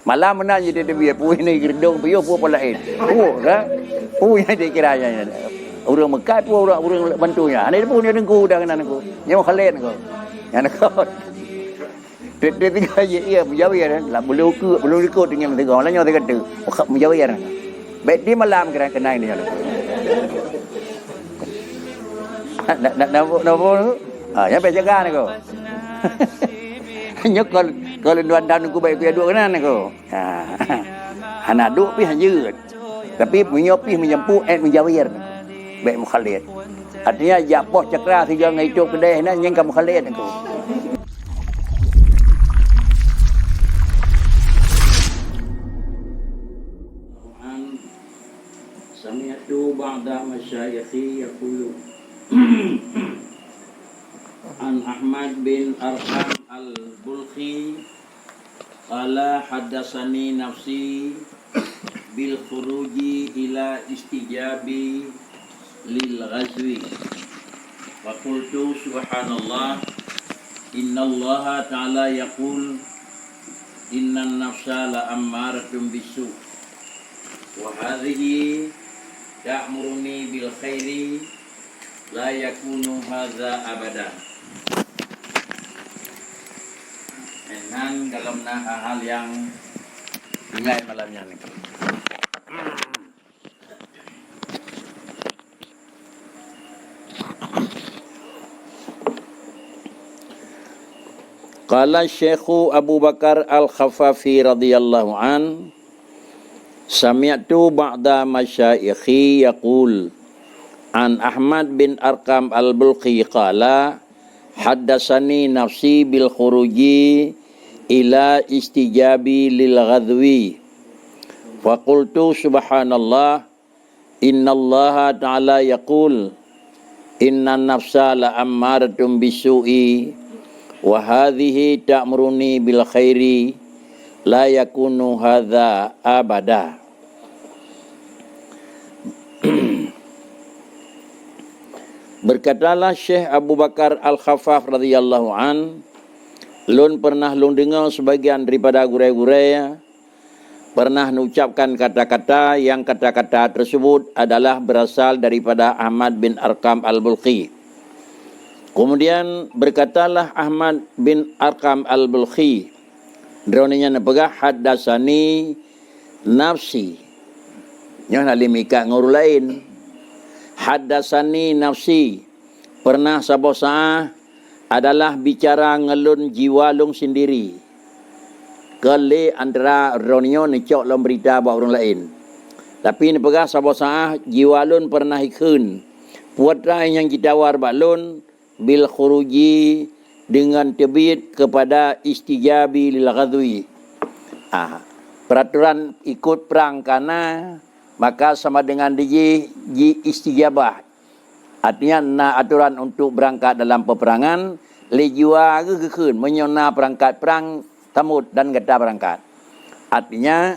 Malam mana je dia biar puih ni gedung piu pu lain. Dah. Yang dikiranya. Orang Mekah pun orang bantunya. Ini pun dia dengku dah kena aku. Yang Khalid aku. Yang aku. Dia tinggal je ia menjawab lah belum ikut dengan tegang. Lah nyo dia kata. Menjawab. Baik dia malam kena ini. Nak yang baik jaga aku. Nhớ kalau đoàn đàn của bảy kia dua kan aku. Anak duk pi hanyut. Tapi menyopi menyempu menjawir. Baik Mukhalid. Artinya japoh cakra 3 ngai cuk kedai na yang kamu Mukhalid aku. Sami'tu ba'da masyayikhi yaqulu An Ahmad bin Arqam al-Bulkhi qala haddatsani nafsi bil khuruji ila istijabi lil ghazwi wa qultu subhanallah innallaha ta'ala yaqul innan nafsa la ammaratun bisu wa hadhihi ta'muruni bil khairi la yakunu hadza abada. Dengan dalam hal yang nilai malamnya ni. Qala Syekh Abu Bakar Al-Khafafi radhiyallahu an sami'tu ba'da masyayikhi yaqul an Ahmad bin Arqam al-Bulkhi qala haddatsani nafsi bil khuruji ila istijabi lil ghadwi wa qultu subhanallah innallaha ta'ala yaqul innan nafsa la ammaratun bisu'i wa hadhihi ta'muruni bil khairi la yakunu hadza abada. Berkatalah Syekh Abu Bakar Al-Khaffaf radhiyallahu an, lun pernah lun dengar sebagian daripada gurai-gurai pernah mengucapkan kata-kata yang kata-kata tersebut adalah berasal daripada Ahmad bin Arqam Al-Bulkhi. Kemudian berkatalah Ahmad bin Arqam Al-Bulkhi, droninya nepegah haddatsani nafsi. Nyoh nak limika nguru lain. Haddatsani nafsi, pernah saboh sa'ah adalah bicara ngelun jiwa lung sendiri. Kele antara ronyo necok lom berita buat orang lain. Tapi ni pegah saboh sa'ah jiwa lun pernah ikun. Puatra yang ditawar balun bil khuruji dengan tebit kepada istijabi lil ghadwi. Peraturan ikut perang kana maka sama dengan ji istijabah. Artinya na aturan untuk berangkat dalam peperangan lejiwa kekun menyona perangkat perang tamut dan geta berangkat. Artinya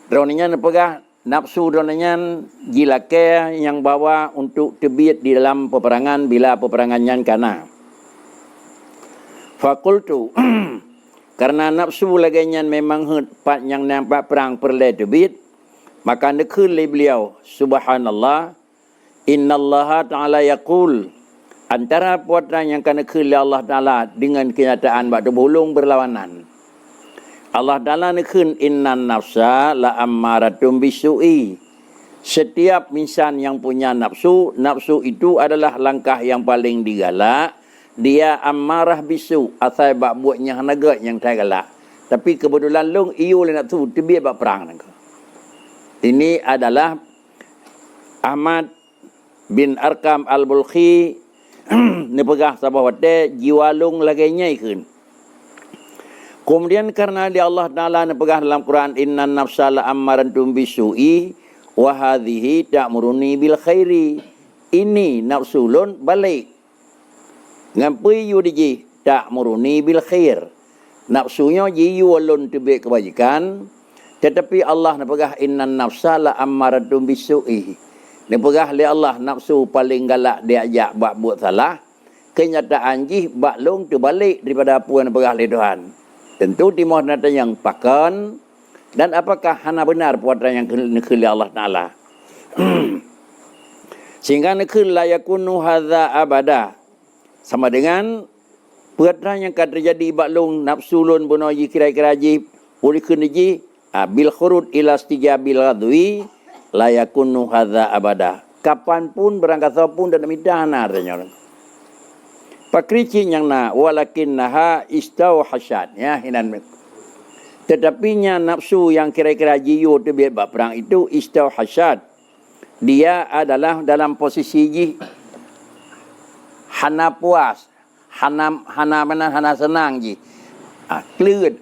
droninya nepegah nafsu droninya jilake yang bawa untuk tebit di dalam peperangan bila peperangannya kana. Fakultu karena nafsu laganya memang pat yang nampak perang perle tebit. Maka nekun le beliau subhanallah innallaha ta'ala yaqul antara puatan yang kena nekun Allah Ta'ala dengan kenyataan bak bolong berlawanan. Allah Ta'ala nekun innan nafsa la ammaratun bisu'i. Setiap insan yang punya nafsu, nafsu itu adalah langkah yang paling digalak. Dia ammarah bisu, asal bak buatnya naga yang tak galak. Tapi kebetulan long iyo le nak tu tebiat bak perang nang. Ini adalah Ahmad bin Arqam Al-Bulkhi ni pegah sabah wate jiwa lung lagainya ikun. Kemudian karena dia Allah Ta'ala ni pegah dalam Quran innan nafsa la ammaratun bisu'i wa hadhihi ta'muruni bil khairi. Ini nafsu lun balik. Ngampui yu diji ta'muruni bil khair. Nafsunya ji yu lun tebik kebajikan. Tetapi Allah nepegah innan nafsa la ammaratun bisu'i. Nepegah li Allah nafsu paling galak diajak buat salah. Kenyataan jih bak long terbalik daripada apa yang nepegah li Tuhan. Tentu timoh nata yang pakan. Dan apakah hana benar puatan yang nekeli Allah Ta'ala. Sehingga nekeli layakunu hadha abada. Sama dengan puatan yang akan terjadi baklung nafsu lun bunoji kira-kira ji. Uli keneji bil khurud ila stijabil ghadwi layakunu hadha abada. Kapanpun berangkat pun dan midana adanya. Pakrici yang na walakin naha istau hasyad. Ya, hinan. Tetapinya nafsu yang kira-kira jiyo terbiak bab perang itu istau hasyad. Dia adalah dalam posisi ji hana puas, hana senang ji. Kelut,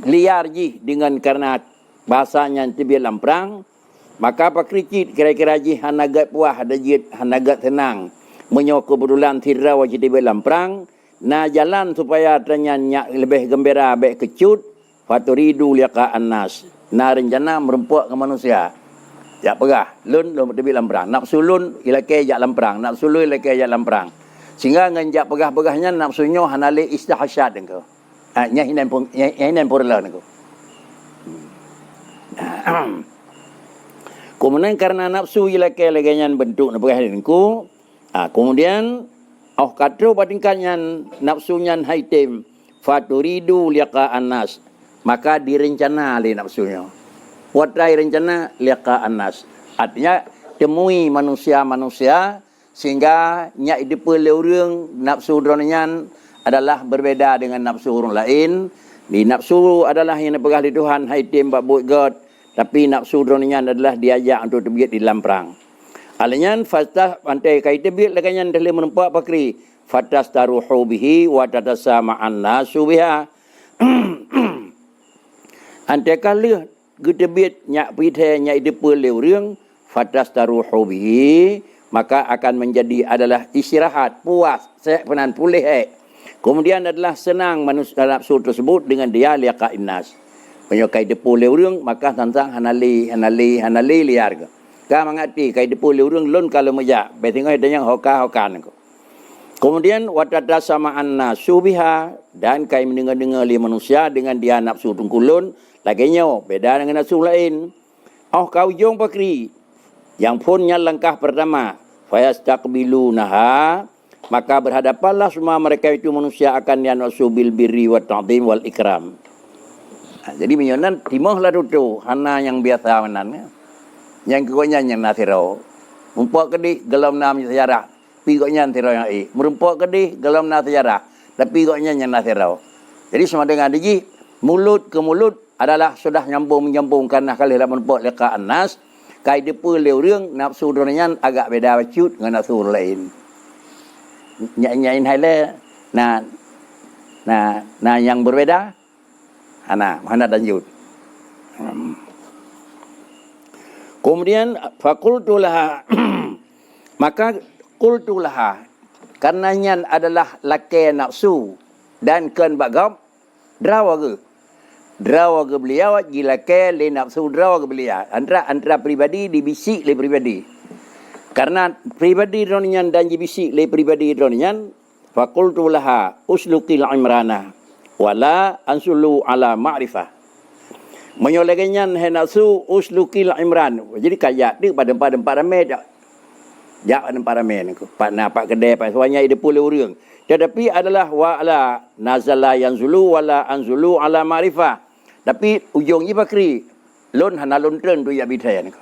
liar ji dengan karena bahasanya terbiak dalam perang. Maka apa krikit kira-kira ji hana gat puas, ada ji hana gat senang. Menyokong kebetulan tirau ji terbiak dalam perang. Na jalan supaya ternyata lebih gembira, lebih kecut. Faturidu liqa'an nas. Na rencana merempuk ke manusia. Jak pegah. Lun terbiak dalam perang. Nafsu lun ilakai jak dalam perang. Nafsu lun ilakai jak dalam perang. Sehingga dengan jak pegah-pegahnya nafsunya hanale istihasyad engkau. Hinan purla engkau. Kemudian karena nafsu ilakai laganyan bentuk pegah engkau. Kemudian kata patingkannya nafsunya haitim. Faturidu liqa'an nas. Maka direncana oleh nafsunya. Wadai rencana liqa'an nas. Artinya temui manusia-manusia sehingga nyak hidup orang nafsu dronyan adalah berbeza dengan nafsu orang lain. Di nafsu adalah yang dipegah di Tuhan haitim bak buat God. Tapi nafsu dronyan adalah diajak untuk terbiak di dalam perang. Alanyan fastah pantai kai terbiak lakanyan dalam menempat pakri. Fatastaruhu bihi wa tatasama'an nasu biha. Antai kala gedebit nyak pite nyak depa leu reung fatastaruhu bihi, maka akan menjadi adalah istirahat, puas, seh penan pulih. Kemudian adalah senang manusia nafsu tersebut dengan dia liqa'in nas. Penyokai depa leu reung maka tantang hanali liar ke. Ka mangati kai depa leu reung lun kalau meja, be tengok ada yang hoka-hokan ko. Kemudian watata sama'an nasu biha, dan kai mendengar-dengar li manusia dengan dia nafsu tungkulun. Laginya beda dengan nafsu lain. Kau jong pakri. Yang punnya langkah pertama. Fayastaqbilunaha. Maka berhadapanlah semua mereka itu manusia akan yang nafsu bil birri wa ta'zim wal ikram. Jadi menyonan timah lah tu. Hana yang biasa menan. Yang kekoknya yang nasirau. Mumpuk kedih gelam nam sejarah. Pigoknya nasirau yang i. Merumpuk kedih gelam nam sejarah. Tapi pigoknya yang nasirau. Jadi sama dengan diji. Mulut ke mulut adalah sudah menyambung karena kali dalam menepuk liqa'an nas. Kai depa leu reung nafsu dronyan agak beda bacut dengan nafsu lain. Nyain haile nah yang berbeda mana lanjut. Kemudian faqultu laha maka qultu laha karenanya adalah lakai nafsu dan kan bagam drawa ke drawa ke beliau gila ke le nafsu drawa ke beliau antara pribadi dibisik le pribadi karena pribadi ronyan dan dibisik le pribadi ronyan faqultu laha uslukil imrana wala ansulu ala ma'rifah menyolegannya nafsu uslukil imran jadi kayak dia pada ramai tak jak pada ramai ni pak napak kedai pak suanya ide pula urang tetapi adalah wala nazala yanzulu wala anzulu ala ma'rifah. Tapi ujungnya pakri lon hana lon tren tu ya bithaya ni.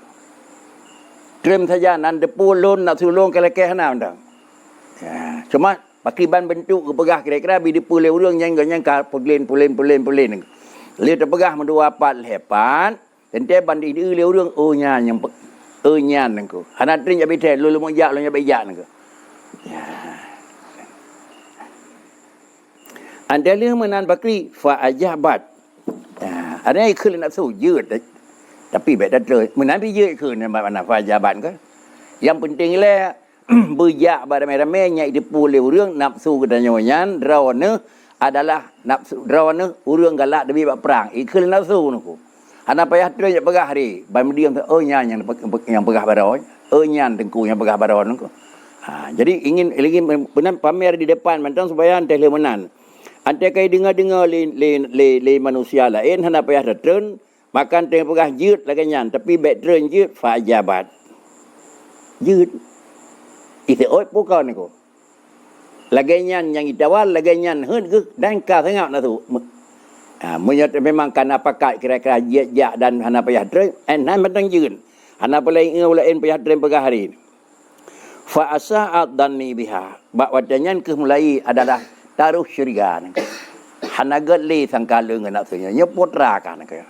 Tren saja nan depu lon nak sulung kelekeh hana undang. Ya, cuma pakriban bentuk kepegah kira-kira bi depu le urang yang pulen. Le terpegah mendua apat lepat, tente bandi di le urang nyan yang nyan nangku. Hana tren ya bithaya lu mo ya lu ya bejak nangku. Ya. Andalih menan pakri fa ajabat. Ada yang ikut nak suruhยืด tapi beda terus menabi ยืด ikut mana fajaban kan yang penting lah berjak pada ramai-ramai nya depu le urang nafsu kedanyonya drawana adalah nafsu drawana urang galak demi bak perang ikut nafsu nuku ana payah terus ya pegah hari ban diam tu nya yang pegah baron nya tengku yang pegah baron nuku jadi ingin benar pamer di depan mentang supaya anteh le menan Ante kai dengar-dengar le manusia lain hana payah return makan teng pegah jut laganyan tapi back turn jut fa ajabat. Jut. Itu oi pukau ni ko. Laganyan yang itawal laganyan heun ke dan ka tengok na tu. Menyat memang kana pakat kira-kira jat dan hana payah turn and nan matang jut. Hana pelai ngau lain payah turn pegah hari. Fa asa'at danni biha. Bak wadanyan ke mulai adalah taruh syurga ni. Hanagat li sangkala dengan nak tunya. Nya putra kan ke.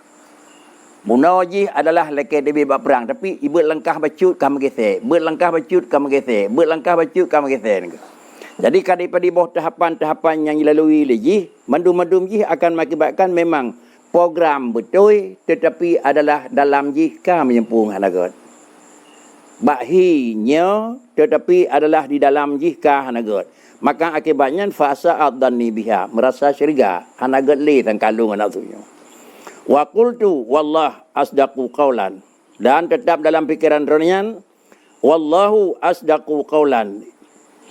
Munaji adalah laki debi bab perang tapi ibu langkah bacut kam gesek. Berlangkah bacut kam gesek. Berlangkah bacut kam gesek ni. Jadi daripada bawah tahapan-tahapan yang dilalui lagi, mandum-mandum ji akan mengakibatkan memang program betul tetapi adalah dalam ji kam menyempung hanagat. Bahinya tetapi adalah di dalam ji ka hanagat. Maka akibatnya fasa'at dan nibiha merasa syurga hanagat li dan kalung anak tu. Wa qultu wallah asdaqu qaulan dan tetap dalam fikiran ronian wallahu asdaqu qaulan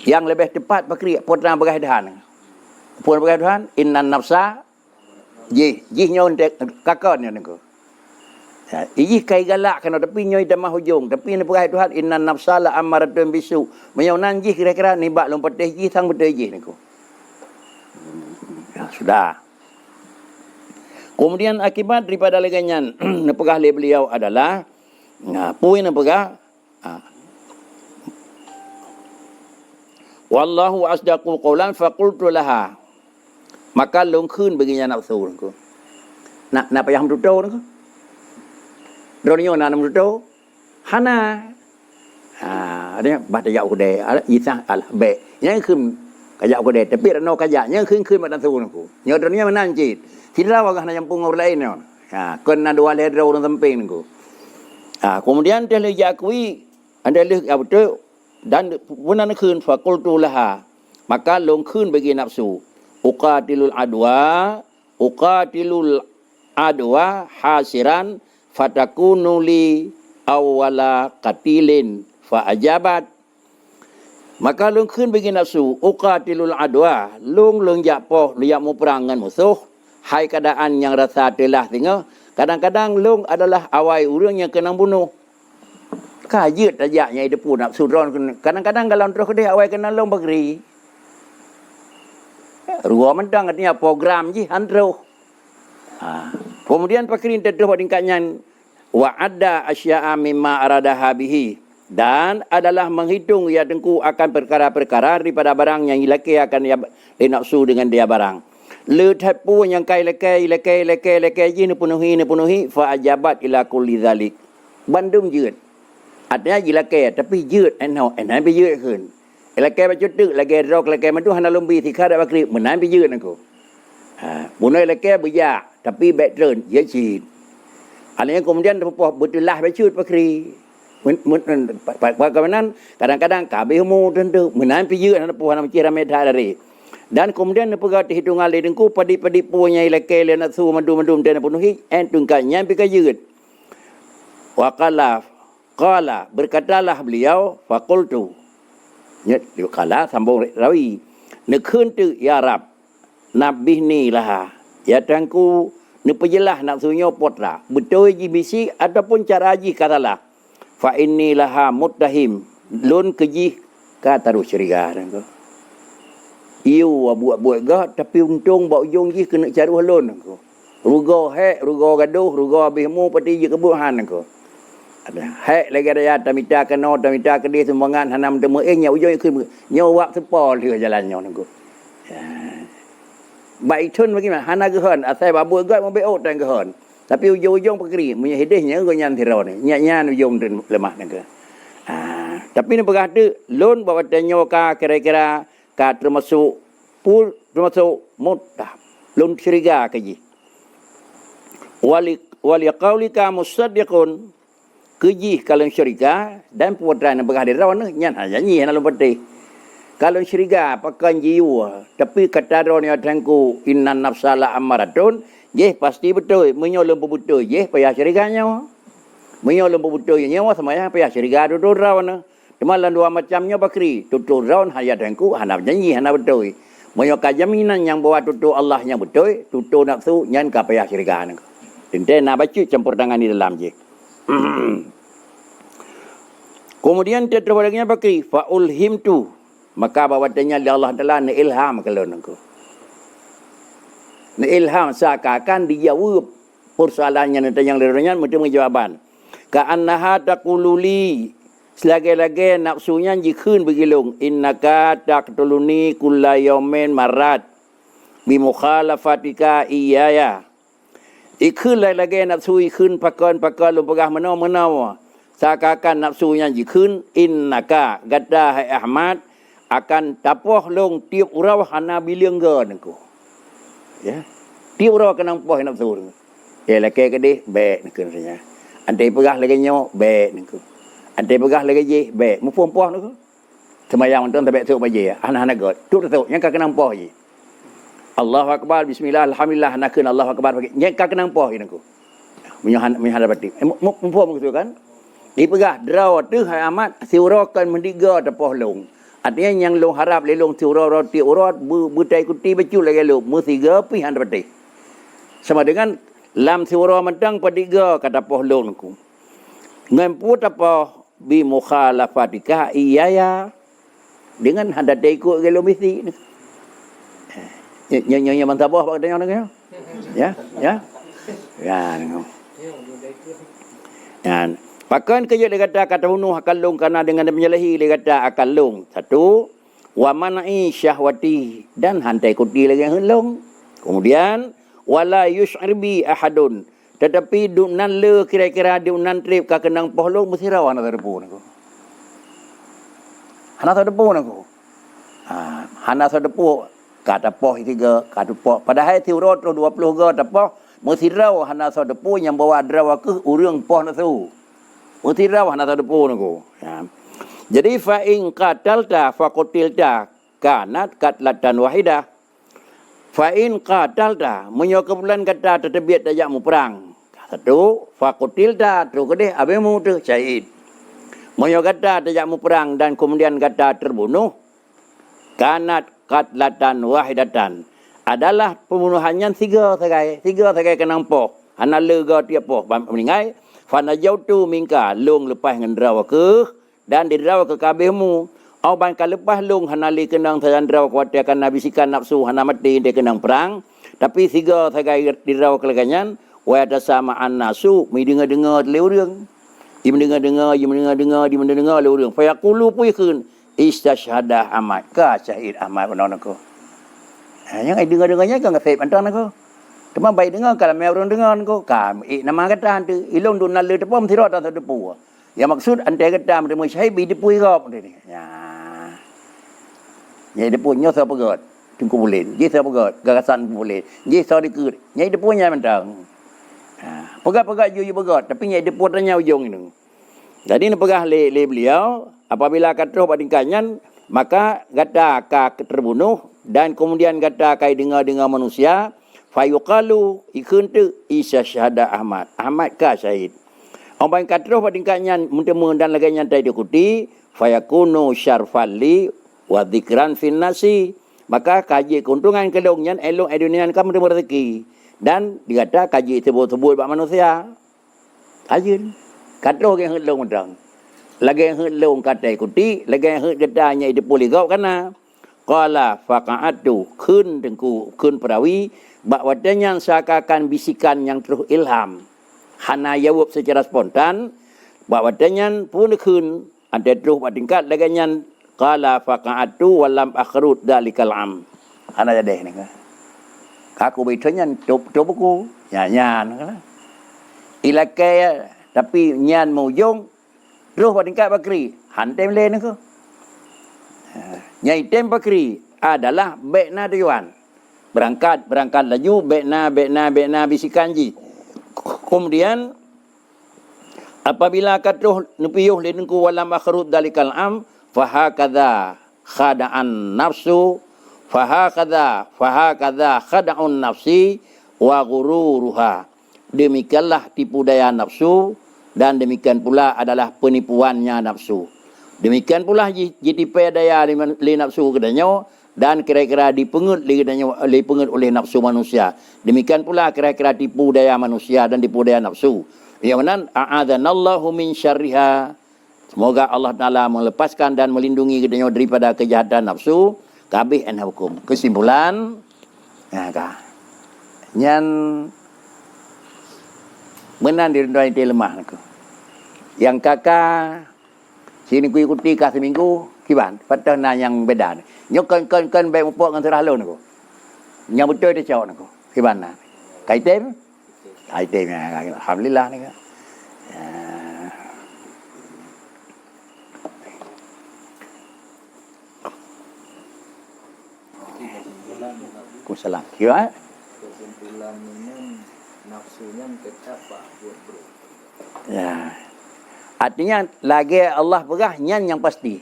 yang lebih tepat pakri putra berkaitan. Putra berkaitan innan nafsa ji nyon kakon ni ko. Iji kai galak kena tapi nyoi damah hujung tapi ni perai Tuhan innan nafsa la amaratun bisu menyaunan ji kira-kira ni bak lom petih ji sang betul ji niku. Ya sudah. Kemudian akibat daripada leganyan nepegah le beliau adalah poin nepegah wallahu asdaqu qaulan faqultu laha maka lung khun baginya nafsu niku. Nak payah mendutau niku. Dronyo nanam tu hana ada bata jauh kedai ada isah al be yang khum kajak kedai tapi rano kajak yang khun madan tu aku nyo dronyo menanjit tidak wagah na jampung orang lain no kon na dua le orang samping aku kemudian dia le jakui anda le betul dan punan khun faqultu laha maka long khun bagi nafsu uqatilul adwa hasiran fatakunu li awwala qatilin fa ajabat maka lung khun bagi nafsu uqatilul adwa lung jak poh liak mu perang dengan musuh hai keadaan yang rasa telah tinggal kadang-kadang lung adalah awai urang yang kena bunuh kajut ajaknya ide pun nafsu ron kadang-kadang kalau terus dia awai kena lung bagri ruah mentang katanya program ji handro kemudian pakirin terus tingkatnya wa adda asya'a mimma aradaha bihi dan adalah menghitung ya dengku akan perkara-perkara daripada barang yang ilaki akan dia nafsu dengan dia barang le tapu yang kai lekai ji ni penuhi fa ajabat ila kulli zalik bandum jeut artinya ilaki tapi jeut enai be jeut keun ilaki bacut tu lagi rok lagi madu hana lumbi tikar bakri menai be jeut aku bunoi ilaki beja tapi background ye cid. Alanya kemudian betulah bacut pakri. Bagaimana kadang-kadang kabeh mu tentu menampi je anak puan macam ramai dari. Dan kemudian nepegah hitungan le dengku padi-padi punya ilake le nak su madu-madu dan penuhi entungkannya pikajut. Wa qala berkatalah beliau faqultu. Ya qala sambung rawi. Nekun tu ya rab nabihni lah. Ya tangku ni pejelah nak sunyo potra betul ji bisi ataupun cara ji katalah fa inni laha muttahim lun keji ka taruh syariah ko iu buat gah tapi untung bau ujung ji kena caruh lun ko rugo gaduh rugo abihmu pati ji kebuhan ko ada hek lagi ada tamita kena tamita kedih sembangan hanam temu nya ujung ke nyawak sepol dia jalannya ko baik tun bagaimana hana gehon asai babu gat mau beot dan gehon tapi ujung-ujung pakri punya hidihnya go nyan thiro ni nyan ujung den lemah dan ke tapi ni berada lon bawa tanyo ka kira-kira ka termasuk mudah lon syiriga kaji wali qaulika musaddiqun keji kalau syiriga dan putra yang berada rawan nyan nyanyi hana lompat kalau syiriga pakai jiwa tapi kata ron yang tangku innan nafsala amaratun ye pasti betul menyolong betul ye payah syiriganya menyolong betul nyawa sama ya payah syiriga tutur rawan cuma lan dua macamnya bakri tutur rawan hayat tangku hanap janji hanap betul Menyoka jaminan yang bawa tutur Allah yang betul, tutur nafsu yang kapayah syirikan. Tentang nak baca campur tangan di dalam je. Kemudian dia terbaliknya pakai fa'ulhim tu. Maka bawatanya Allah Ta'ala ni ilham kalau nangku. Ni ilham seakan dijawab persoalannya nanti yang lainnya mesti menjawaban. Ka'annaha taqululi selagi-lagi nafsunya jikun begilung innaka taqtuluni kulla yawmin marat bimukhalafatika iyaya. Ikun lagi nafsu ikun pakon lumpagah menau seakan nafsunya jikun innaka gada hai Ahmad akan tapoh long tiup urau hana bilangga nangku. Ya. Tiup urau kenang poh nafsu. Ya laki kedih baik nangku rasanya. Andai pegah lagi nyo baik nangku. Andai pegah lagi je baik. Mu poh nangku. Semayang tuan tabek tu baje anak-anak god. Tu tu yang ka kenang poh je. Allahu akbar bismillah alhamdulillah nakun Allahu akbar bagi. Yang ka kenang poh je nangku. Menghadap batik. Mu poh begitu kan? Di pegah draw tu hai amat siurakan mendiga tapoh long. Artinya yang long harap lelong siurau roti urat butai kuti becu lagi lu musiga pihan batik. Sama dengan lam siurau mentang padiga kata poh long ku. Ngempu tapoh bi mukhalafatika iyaya dengan hendak ikut gelo mesti. Nyanyi mantabah apa katanya orang ya? Ya. Dan pakan kerja dia kata bunuh akal long karena dengan dia menyalahi dia kata akal long. Satu, wa manai syahwati dan hantai kuti lagi long. Kemudian wala yusy'irbi ahadun. Tetapi dunan le kira-kira dunan trip ka kenang poh long mesti rawan ada depu aku. Hana tak depu aku. Hana tak depu kata poh 3 kata poh padahal tiurot 20 ga tapoh mesti raw hana tak depu yang bawa draw ke urang poh nasu. Mesti raw hana tak depu aku. Ya. Jadi fa in qatalta faqatilta kanat qatlatan wahidah. Fa in qatalta menyo kebulan kata terbiat dajakmu perang. Satu faqatilta tu kedeh abemu tu syahid. Menyo kata dajakmu perang dan kemudian kata terbunuh kanat qatlatan wahidatan adalah pembunuhannya 3 sagai kenang poh. Hana lega tiap poh meninggal fa najautu minka long lepas dengan draw ke dan didraw ke kabehmu au bangka lepas long hana li kenang sajan draw kuatiakan nabisikan nafsu hana mati dia kenang perang tapi 3 sagai didraw keleganyan wa ada sama annasu mi dengar-dengar le urang di mendengar-dengar le urang fa yaqulu puikeun istasyhada Ahmad ka syahid Ahmad benar aku. Yang ai dengar-dengarnya kan ngafib antang aku. Cuma baik dengar kalau mai orang dengar aku kam nama kata tu ilong dun nalle tepom thirat atau depu. Yang maksud antai kata mereka syahid bi depu irap ni. Ya. Nyai depu nyo sa pegot tungku bulen. Ye sa pegot gagasan bulen. Ye sa dikut. Nyai depu nya mentang. Pegat-pegat you pegot tapi nyai depu tanya ujung itu. Jadi ni pegah le beliau apabila kata bandingkannya maka kata ka terbunuh dan kemudian kata kai dengar manusia fayuqalu ikun tu isa syahada Ahmad ka syahid. Orang kata bandingkannya mentemu dan laganya tai dikuti fayakunu syarfali wa dzikran fin nasi maka kaji keuntungan kelongnya elong dunia kamu rezeki dan dikata kaji sebut-sebut bak manusia. Kaji kata yang helong mentang. Lagi yang helong kata ikuti, lagi yang gedanya itu boleh kau kana. Qala faqa'atu kun dengku kun perawi bak wadanya seakan bisikan yang terus ilham. Hana jawab secara spontan bak wadanya pun kun ada terus tingkat lagi yang qala faqa'atu walam akhrut dalikal am. Hana jadi ni kan. Kaku bitanya coba ku nyanyan kan. Ilakai tapi nyan mujung terus tingkat bakri hantem lain ke. Nyai tem bakri adalah bekna tujuan. Berangkat laju bekna bisikan ji. Kemudian apabila katuh nupiyuh lidengku walam akhrud dalikal am fahakadha khada'an nafsu fahakadha khada'un nafsi wa ghururuha. Demikianlah tipu daya nafsu dan demikian pula adalah penipuannya nafsu. Demikian pula jitipai daya li nafsu kedanya dan kira-kira dipengut oleh nafsu manusia. Demikian pula kira-kira tipu daya manusia dan tipu daya nafsu. Yang mana a'adzanallahu min syarriha. Semoga Allah Taala melepaskan dan melindungi kita daripada kejahatan nafsu. Kabih an hukum. Kesimpulan, nyan menan direndai lemah aku. Yang kakak sini ku ikuti kah seminggu kiban patah na yang beda. Nyok kan baik mupok ngan serah lon aku. Yang betul dia cakap aku. Kiban na. Kaitem? Kaitem alhamdulillah ni. Salam. Ya. Kesimpulan ini nafsunya tetap buat bro. Ya. Artinya lagi Allah perah nyan yang pasti.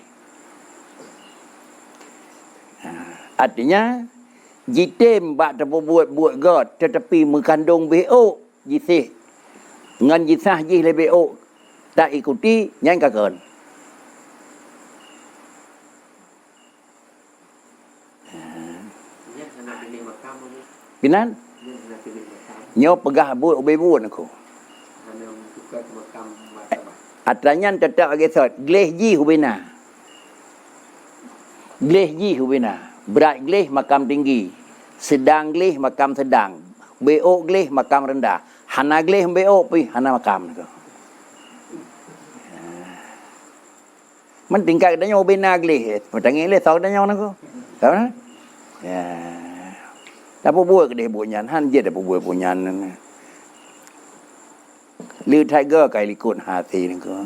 Artinya jitim bak terbuat god tetapi mengandung BO jisih. Dengan jisah jih le BO tak ikuti nyan kakon. Pinan? Nyo pegah buat obebun aku. Atanya tetap bagi sot. Gleh ji hubina. Gleh ji hubina. Berat gleh makam tinggi. Sedang gleh makam sedang. BO gleh makam rendah. Hana gleh BO pi hana makam aku. Man tingkat katanya hubina gleh. Matangin gleh sot katanya aku. Tahu na? Ya. Apa buat ke dia bunyan? Han je dah buat bunyan. Lu tiger kai likut hati ni ko.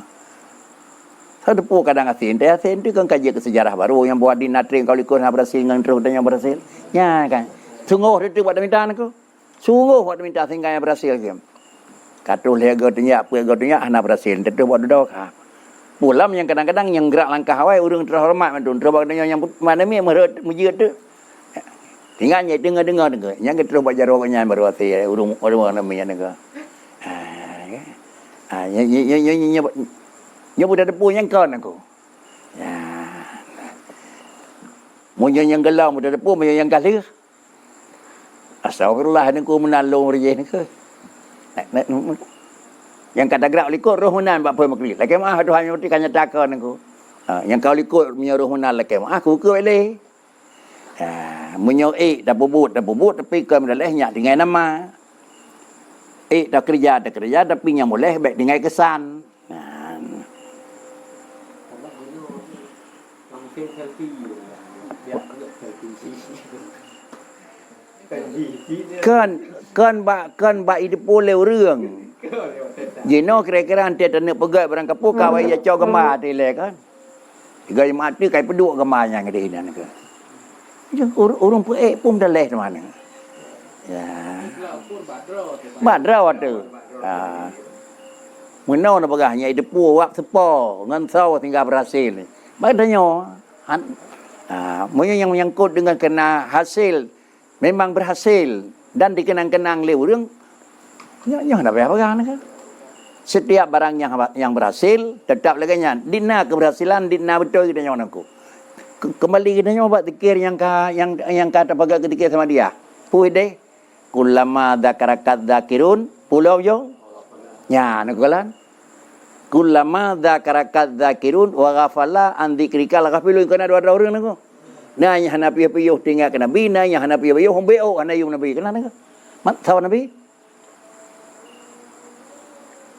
Saya depu kadang asin. Dia asin tu kan kaji ke sejarah baru yang buat di natri kau likut ha berhasil dengan terus dan yang berhasil. Ya kan. Sungguh dia buat minta ko. Sungguh buat minta sehingga yang berhasil ke. Katu lega tanya apa lega tanya hana berhasil. Dia buat duduk ha. Pulam yang kadang-kadang yang gerak langkah awal urang terhormat mantun. Terus buat yang mana mi merut mujud tu. Tinggalnya dengar. Yang kita buat jarawaknya baru hati urung namanya negara. Nya budak depu yang kawan aku. Ya. Munyo yang gelau budak depu munyo yang galih. Astagfirullah ni ku menalung rejeh ni ke. Yang kata gerak likut roh menan bak apa makli. Lagi mah Tuhan mesti kan nyatakan aku. Yang kau likut punya roh menan lagi mah aku ke boleh. Munyo dah bubut tapi ke mendelehnya dengan nama. Dah kerja tapi yang boleh baik dengan kesan. Kan ba hidup boleh orang. Jino kira-kira ante tane pegat barang kapu kawai ya cau gemar tile kan. Gaya mati kai peduk gemarnya ngade hinan ke. Urung puek pun dah leh mana. Ya. Badra tu. Menau na bagahnya depu wak sepo ngan sau tinggal berhasil. Badanya munyo yang menyangkut dengan kena hasil memang berhasil dan dikenang-kenang le urang. Nya nak apa kan? Setiap barang yang berhasil tetap laganya dina keberhasilan dina betul kita nyawa aku. Kembali kita nyawa buat zikir yang kata pakai ketika sama dia. Puih deh. Kullama dzakarakat dzakirun pulau yo. Ya, nak kalan. Kullama dzakarakat dzakirun wa ghafala an dzikrika la ghafilun kana dua orang nak. Nah, yang hanapi piyuh tinggal ke nabi, nah yang hanapi piyuh hombeo hanayum nabi kana nak. Mat tahu nabi?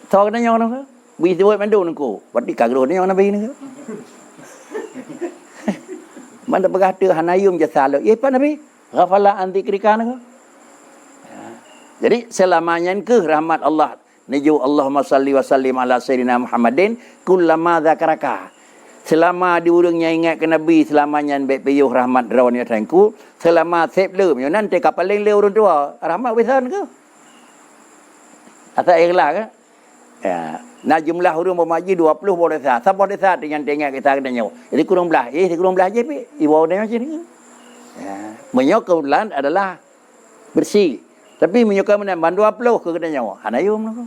Tahu kana yang nak? Bi sebut mandu nangku. Berarti kagro ni yang nabi nak. Mana berkata hanayum jasalo. Ya apa nabi? Ghafala an dzikrika nak. Jadi selamanya ke rahmat Allah. Niju Allahumma salli wa sallim ala sayyidina Muhammadin kullama dzakaraka. Selama diurangnya ingat ke Nabi selamanya baik piyuh rahmat rawan ya tangku. Selama sep le yo nanti kapal le urang tua rahmat wisan ke. Asa ikhlas ke? Ya, nah jumlah urang bermaji 20 boleh sah. Siapa boleh sah dengan tengok kita kena nyawa. Jadi kurang belah. Kurang belah je pi. Ibu dia macam ni. Ya, menyokaulan adalah bersih. Tapi menyukai mana bandu aploh ke kena nyawa. Hanayum nak.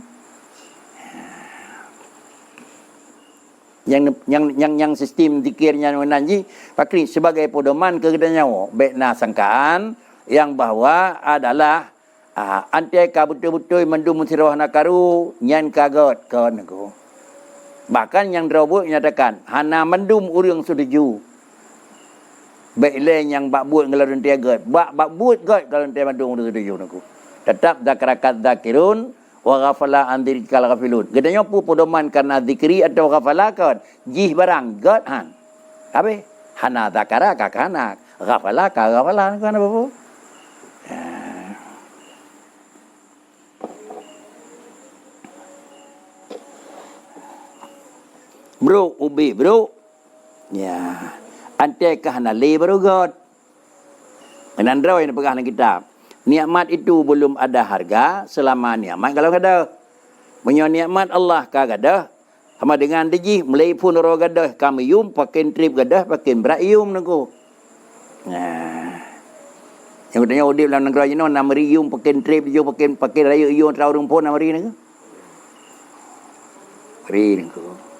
yang sistem zikirnya nanti pakri sebagai pedoman kekedanya bekna sangkaan yang bahwa adalah antai ka betul-betul mendum sirah nakaru nyan kagot kon ko. Bahkan yang Drawud menyatakan hana mendum urang setuju. Baik lain yang bak buat kalau dia god. Bak buat god kalau dia mendum urang setuju naku. Tetap zakarakat zakirun wa ghafala an dzikral ghafilun. Gedanya pu pedoman karena zikri atau ghafala kan jih barang god han. Abe hana zakara ka kana ghafala ka ghafala kan apa pu? Bro, ubi bro. Ya. Antai ke hana le bro god. Menandraw yang pegang dalam kitab. Nikmat itu belum ada harga selama nikmat kalau ada. Punya nikmat Allah kagada. Sama dengan deji mulai pun ro gadah kami yum pakai trip gadah pakai berayum nangku. Nah. Yang katanya udip dalam negara ini nama rium pakai trip yo pakai raya yum traurung pun nama ri nangku. Ri nangku.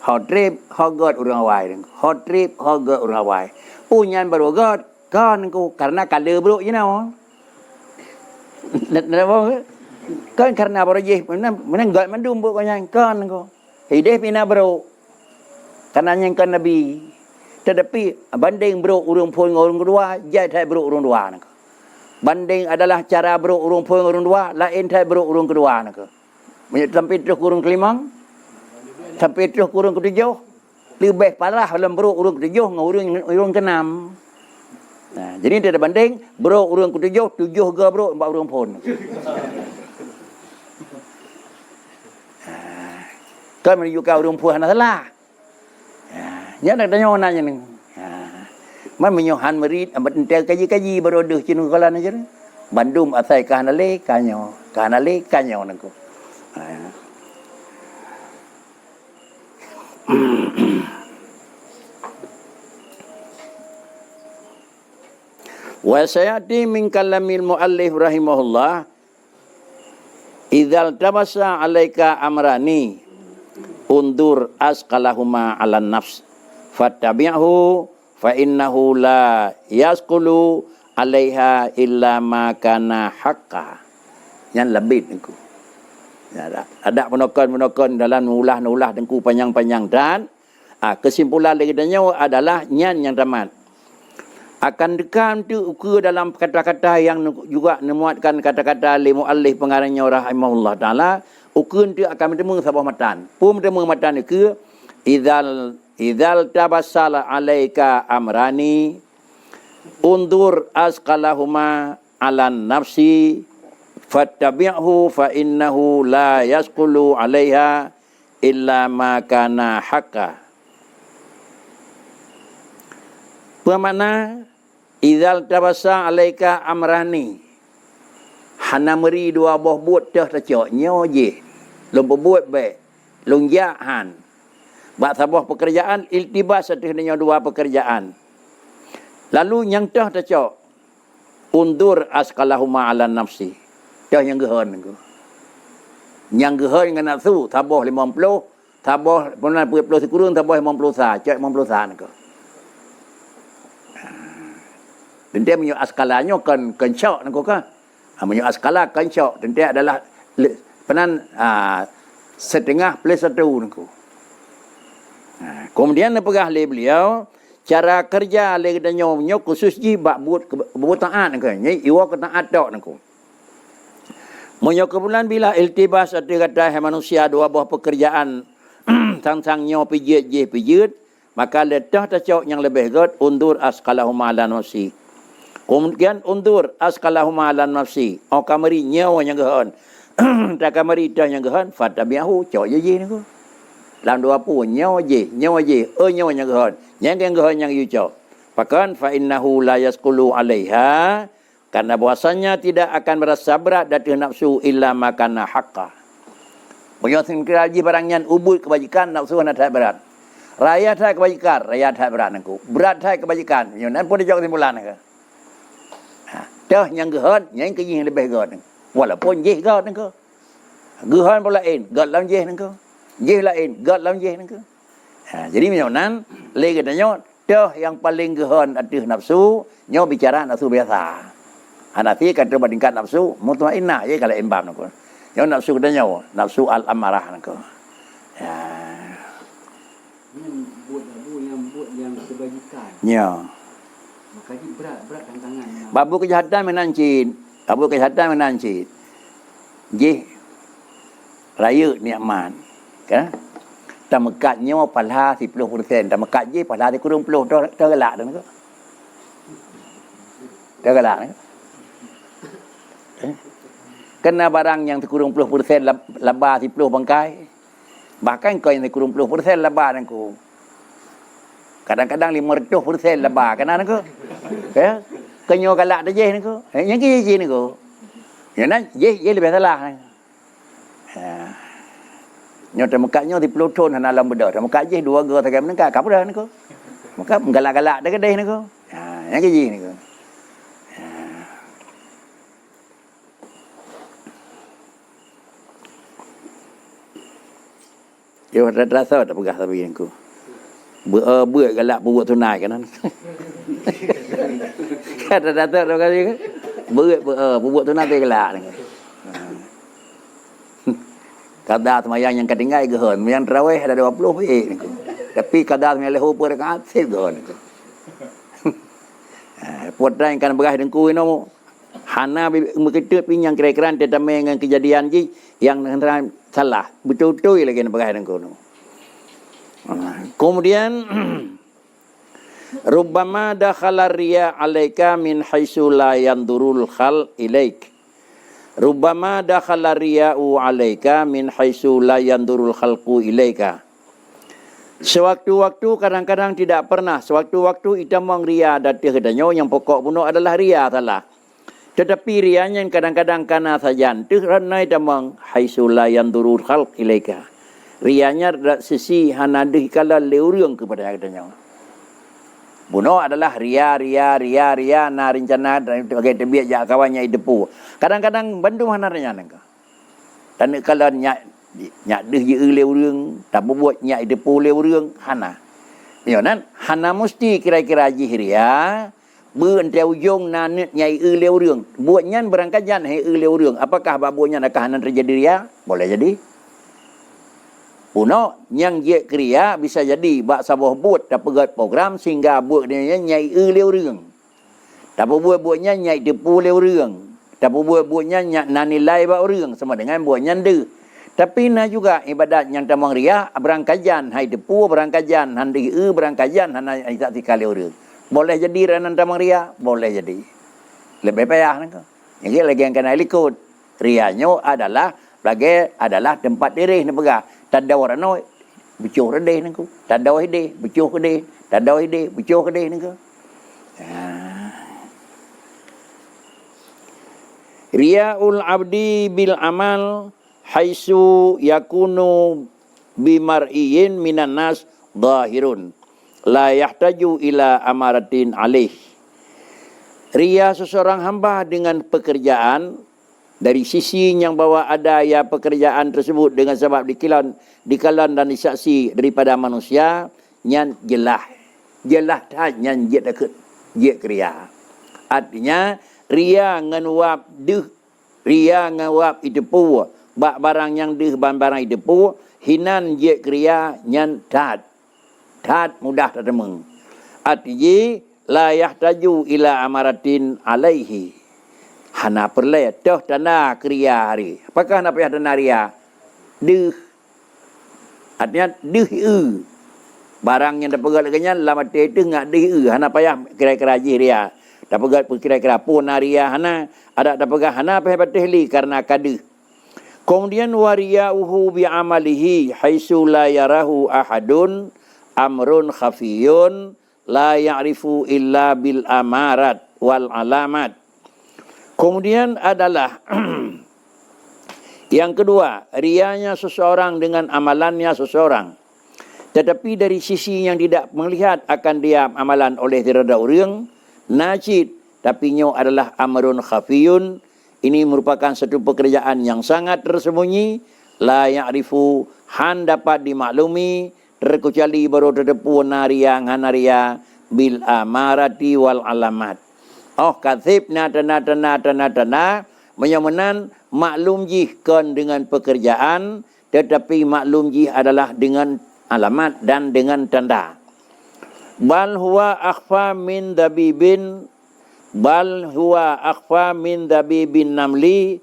Hot trip god urang awai nangku. Hot trip god urang awai. Punyan baru god kan nangku karena kala bro you know. Kan karena baru je mana god mandum bu kan kan nangku. Hidup ina bro. Karena yang kan Nabi. Tetapi banding bro urang pun urang kedua, jai thai bro urang dua nangku. Banding adalah cara bro urang pun urang dua, lain thai bro urang kedua nangku. Banyak sampai terus urang kelimang. Sampai terus urang ketujuh. Lebih parah dalam bro urang ketujuh dengan urang keenam. Nah, jadi tidak banding bro urang ketujuh, tujuh ke bro, empat urang pun. Kan menunjukkan urang pun hana salah. Ya, nak tanya nanya ni. Man menyohan merit, entel kaji-kaji baru deh cinu kalan aja. Bandung asai kanale kanyo nangku. Wa sayati min kalamil muallif rahimahullah idzal tabasa alaika amrani undur asqalahuma 'alan nafs fattabi'hu fa innahu la yasqulu 'alaiha illa ma kana haqqa. Yang lebih nangku. Ada penokon dalam nulah dengku panjang-panjang dan kesimpulan legadanya adalah nyan yang tamat. Akan dekam tu ke dalam kata-kata yang juga memuatkan kata-kata li muallif pengarangnya rahimahullah taala ukun tu akan bertemu sabah matan. Pun bertemu matan ke idzal tabassala alaika amrani undur asqalahuma 'alan nafsi fattabi'hu fa innahu la yasqulu 'alaiha illa ma kana haqqa. Bermakna idzal tabassa alaika amrani hana meri dua boh buat dah tacok nyo je lom buat baik long jahan bak sabah pekerjaan iltibas adanya dua pekerjaan lalu yang dah tacok undur asqalahuma 'ala nafsi dah yang gehan ku yang gehan dengan nafsu tabah 50 tabah pernah 20 sekurang tabah 50 sah cak 50 sah ku. Dan dia punya askalanya kan kencok nangko kan. Punya askala kencok dan dia adalah penan setengah plus satu nangko. Kemudian pegah le beliau cara kerja le danyo khusus ji bak buat taat nangko. Nyai iwa ke taat tok nangko. Monyo kebulan bila iltibas ada kata manusia dua buah pekerjaan sang-sangnya pijit maka letah tacok yang lebih god undur askalahuma 'ala nafsi. Kemudian undur asqalahuma 'alan nafsi. O kamari nyawa yang gehan. Tak kamari dah yang gehan fatabiahu cok je ni ko. Dalam dua pun nyawa je, nyawa yang gehan. Yang gehan yang you cok. Pakan fa innahu la yasqulu 'alaiha karena bahwasanya tidak akan merasa berat dari nafsu illa makana haqqa. Punya singkiraji barangnya ubud kebajikan nafsu nak tak berat. Raya tak kebajikan, raya tak berat nangku. Berat tak kebajikan. Yo nan pun dia jawab simpulan ke. Dah yang gehan, yang ke yang lebih gehan. Walaupun jeh gehan nangko. Gehan pula lain, gehan lain jeh nangko. Jeh lain, gehan lain jeh nangko. Jadi menyonan le katanya dah yang paling gehon aduh nafsu nyo bicara nafsu biasa. Hanafi kata bandingkan nafsu mutmainnah ye kalau embam nako. Nyo nafsu katanya nafsu al amarah nako. Ya. Yang buat yang kebajikan. Nyo. Makanya berat tantangan. Babu kejahatan menancit. Babu kejahatan menancit. Jih raya nikmat. Kan? Tamekatnya pahala 10%. Tamekat je pahala 30 tergelak dah ke? Tergelak ni. Kena barang yang kurang 10% labah 10 bangkai. Bahkan kau yang kurang 10% labah nangku. Kadang-kadang 500% labah kena nangku. Ya. Kenyo galak dah je nangku. Yang ke je nangku. Ya nak je lebih salah. Ha. Nyo temekatnya di peloton hana alam beda. Temekat je dua ge tagam nangka kap dah nangku. Maka galak-galak dah kedai nangku. Ha, yang ke je nangku. Yo rasa tak pegah tapi aku. Buat galak buat tunai kan. Kata rasa tak kali kan. Buat tunai tu galak ni. Kada semayang yang ketinggai gehon, yang tarawih ada 20 baik ni. Tapi kada semayang lehu per rakaat sel gehon. Potran kan berah dengku ino. Hana begitu pinyang kira-kira tetameng dengan kejadian ji yang salah. Betul-betul lagi berah dengku no. Kemudian rubbama dakhala riya alaika min haitsu la yandurul khal ilaik. Rubbama dakhala riya'u alaika min haitsu la yandurul khalqu ilaika. Sewaktu-waktu kadang-kadang tidak pernah. Sewaktu-waktu itamang ria datih kedanyo yang pokok bunuh adalah ria salah. Tetapi rianya kadang-kadang kana sajan. Tuh ranai itamang haitsu la yandurul khalq ilaika. Rianya sisi hanadih kala leuriung kepada kedanyo. Bunuh adalah ria na rencana sebagai tebiat jak kawannya idepu. Kadang-kadang bandung hanarnya nangka. Dan kalau nyak deh je leurung, tak buat nyak idepu leurung hana. Yonan hana mesti kira-kira jihria beunte ujung nanet nyai leurung. Buatnya berangkajan hai leurung. Apakah babunya nak hanan terjadi ria? Boleh jadi. Puno yang je kriya bisa jadi bak sabah buat tak pegat program sehingga buat dia nyai leurung. Tak buatnya nyai depu leurung. Tak buatnya nyai nanilai bak urang sama dengan buatnya de. Tapi na juga ibadat yang tamang ria berangkajan hai depu berangkajan handi berangkajan hana tak tikal leurung. Boleh jadi ranan tamang ria, boleh jadi. Lebih payah nangka. Yang lagi yang kena ikut rianya adalah tempat diri ni pegah. Tanda orang noi becuh redeh nangku. Tanda hide becuh kedeh. Tanda hide becuh kedeh nangku. Riya'ul abdi bil amal haitsu yakunu bimar'iyin minan nas zahirun la yahtaju ila amaratin alaih. Ria seseorang hamba dengan pekerjaan dari sisi yang bahawa ada ya pekerjaan tersebut dengan sebab dikalan dan disaksi daripada manusia nyan jelah tak nyan je dekat je kriya. Artinya ria nganuap deh ria ngawap idepu bak barang yang deh barang idepu hinan je kriya nyan tat mudah tertemeng. Artinya la yahtaju ila amaratin alaihi. Hana perle toh tanda kriya hari. Apakah hana payah tanda ria? Deh. Artinya deh barang yang dapat ganya lama itu ngak deh hana payah kira-kira ria. Dapat kira-kira pun ria hana ada dapat hana payah batihli karena kadeh. Kemudian wariyauhu bi amalihi haitsu la yarahu ahadun amrun khafiyun la ya'rifu illa bil amarat wal alamat. Kemudian adalah yang kedua, rianya seseorang dengan amalannya seseorang. Tetapi dari sisi yang tidak melihat akan dia amalan oleh tirada orang, najid, tapi nyo adalah amrun khafiyun. Ini merupakan satu pekerjaan yang sangat tersembunyi, la ya'rifu han dapat dimaklumi terkecuali baru terdepu naria nganaria bil amarati wal alamat. Oh kathib na menyamanan maklum jih kan dengan pekerjaan, tetapi maklum jih adalah dengan alamat dan dengan tanda. Bal huwa akhfa min dabibin namli.